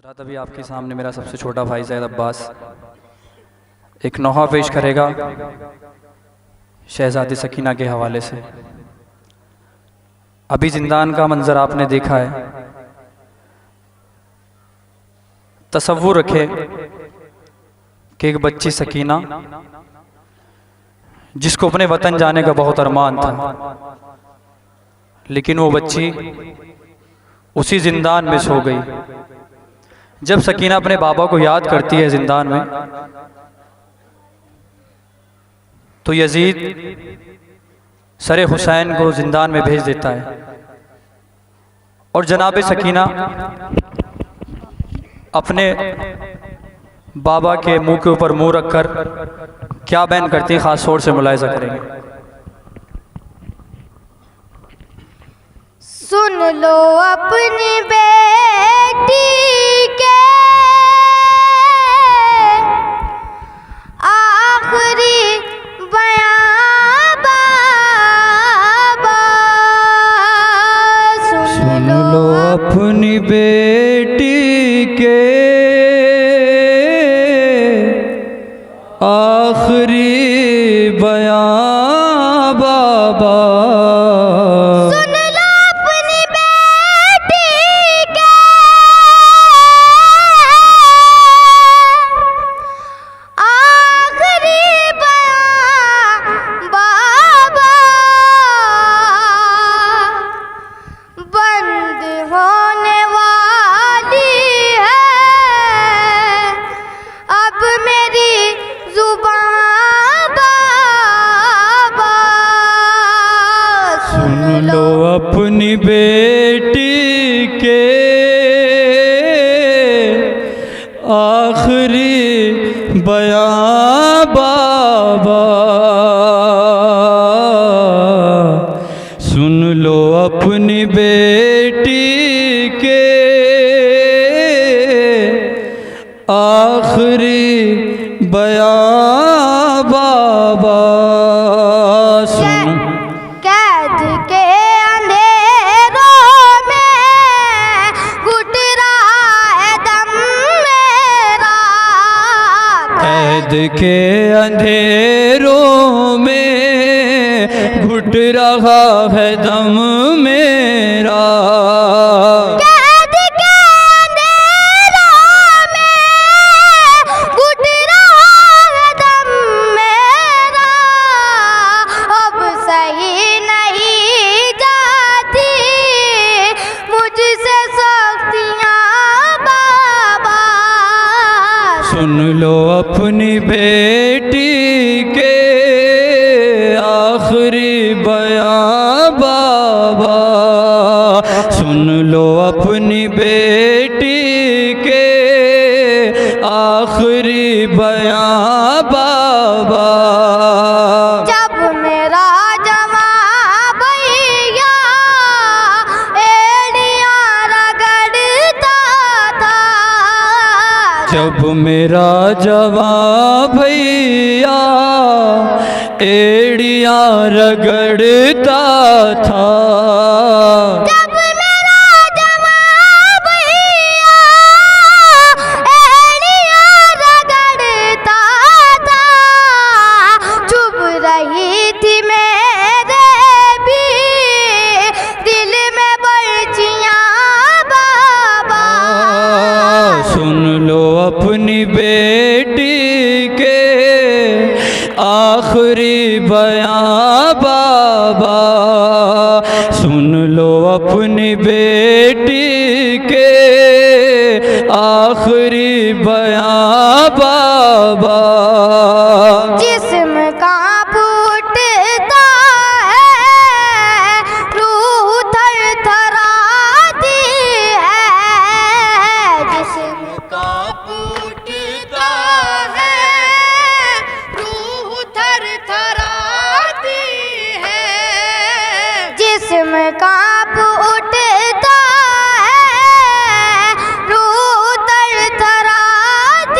हज़रात अभी आपके सामने मेरा सबसे छोटा भाई ज़ैद अब्बास एक नोहा पेश करेगा शहज़ादी सकीना के हवाले से। अभी ज़िंदान का मंज़र आपने देखा है। तसव्वुर रखे कि एक बच्ची सकीना जिसको अपने वतन जाने का बहुत अरमान था, लेकिन वो बच्ची उसी ज़िंदान में सो गई। जब सकीना अपने बाबा को याद करती है ज़िंदान में, तो यजीद सरे हुसैन को ज़िंदान में भेज देता है और जनाब सकीना अपने बाबा के मुंह के ऊपर मुंह रखकर क्या बयान करती है, खास तौर से मुलाहिजा करेंगे। सुन लो अपनी बेटी के आखिरी बयां बाबा, सुन लो अपनी बेटी के आखिरी बयां बाबा। सुन लो अपनी बेटी के आखिरी बयां बाबा, बंद होने वाली है अब मेरी जुबान बाबा। सुन लो अपनी बेटी के आखिरी बयां बाबा। सुन लो अपनी बेटी के आखिरी बयां बाबा। सुन कैद के अंधेरों में घुट रहा है दम मेरा, कैद के अंधेरों में घुट रहा है दम मेरा। कैद के अंधेरों में घुट रहा है दम मेरा, अब सही नहीं जाती मुझसे सख्तियां बाबा। सुन लो अपनी बेटी के आखिरी बयां बाबा। सुन लो अपनी बेटी के आखिरी बयां बाबा। जब मेरा जवां भैया एड़ियां रगड़ता था, जब मेरा जवां भैया एड़ियां रगड़ता था, जब मेरा जवां भैया एड़ियां रगड़ता था, चुभ रही थी मेरे भी दिल में बर्चियां बाबा। सुन लो अपनी बेटी के आखिरी बयां बाबा। सुन लो अपनी बेटी के आखिरी बयां बाबा। जिस्म कांप उठता है, रूह थरथराती है। जिस्म कांप उठता है, रूह थरथराती है। जिस्म कांप उठता है, रूह थरथराती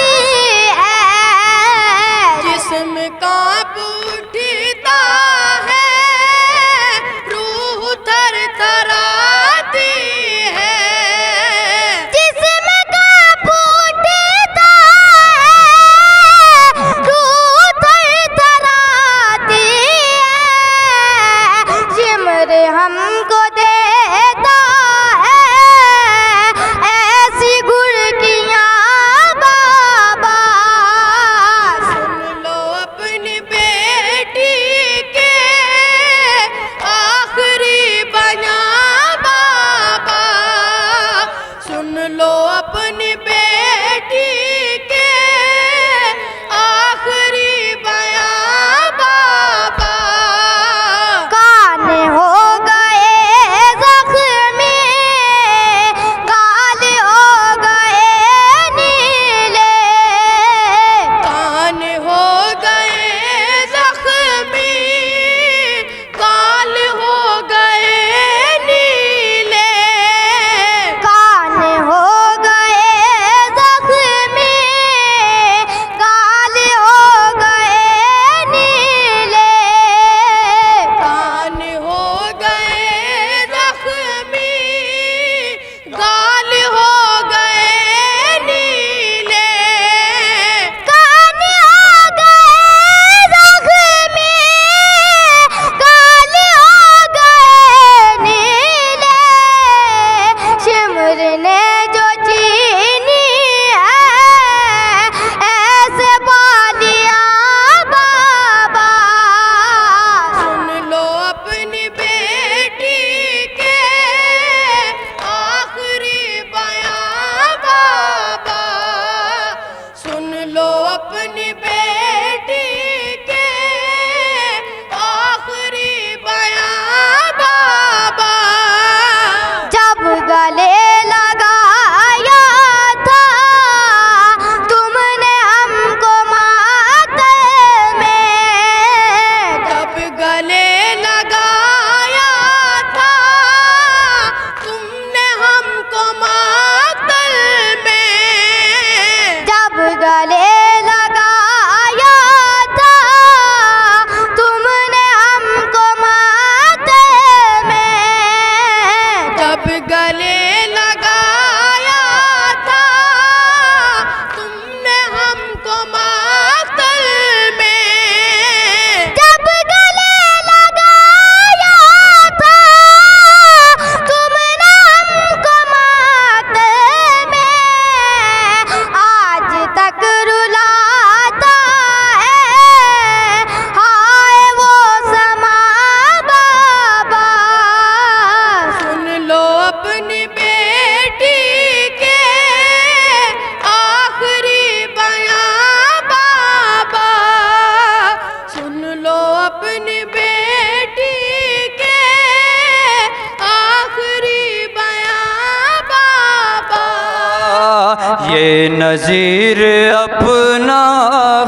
ये नज़ीर अपना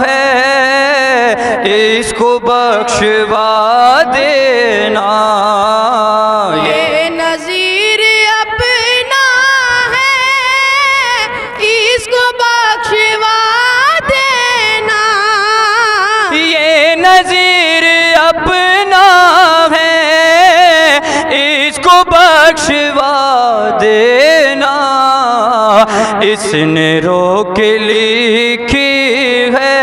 है, इसको बख्शवा देना। ये नज़ीर अपना है, इसको बख्शवा देना। ये नज़ीर अपना है, इसको बख्शवा देना। इसने रोक लिखी है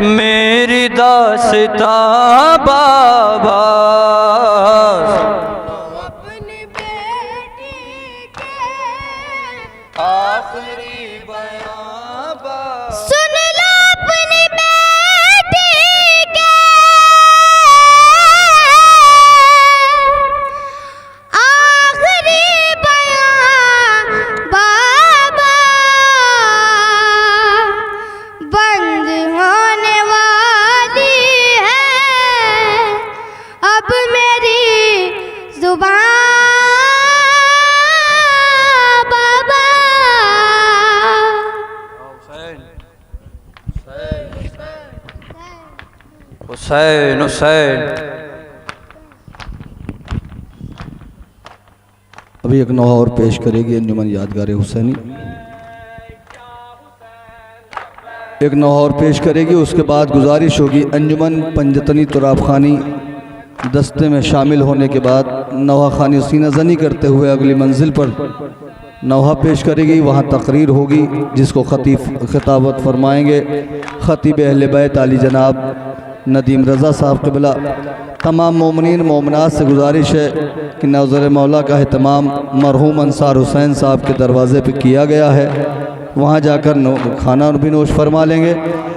मेरी दास्तां बाबा। अपनी बेटी के आखिरी बयां बाबा। सुन लो अपनी बेटी के आखिरी बयां बाबा। बंद होने वाली है अब मेरी जुबान बाबा। हुसैन हुसैन। अभी एक नोहा और पेश करेगी अंजुमन यादगार हुसैनी। एक नोहा और पेश करेगी, उसके बाद गुजारिश होगी अंजुमन पंजतनी तुराब खानी दस्ते में शामिल होने के बाद नोहा खानी सीना जनी करते हुए अगली मंजिल पर नोहा पेश करेगी। वहाँ तकरीर होगी जिसको खिताबत फरमाएंगे ख़तीब अहले बैत आली जनाब नदीम रज़ा साहब क़िबला। तमाम मोमिनीन मोमिनात से गुजारिश है कि नज़र मौला का एहतमाम मरहूम अंसार हुसैन साहब के दरवाज़े पर किया गया है, वहाँ जाकर खाना भी नोश फरमा लेंगे।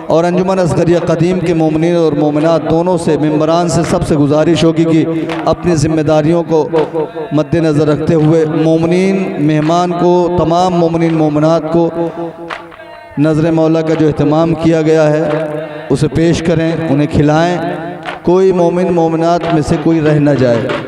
और अंजुमन असगरिया क़दीम के मोमिनीन और मोमिनात दोनों से मेंबरान से सबसे गुजारिश होगी कि अपनी ज़िम्मेदारियों को मद्देनज़र रखते हुए मोमिनीन मेहमान को, तमाम मोमिनीन मोमिनात को नज़र मौला का जो एहतमाम किया गया है उसे पेश करें, उन्हें खिलाएं। कोई मोमिन मोमिनात में से कोई रह न जाए।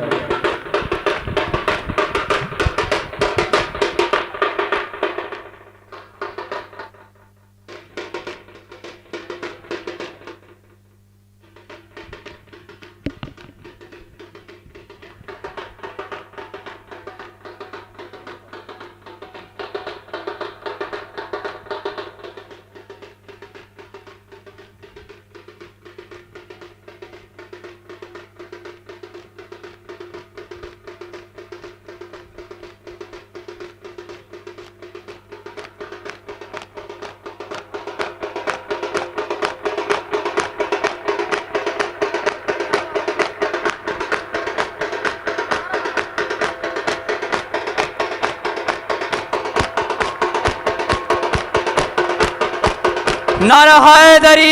नारा हैदरी।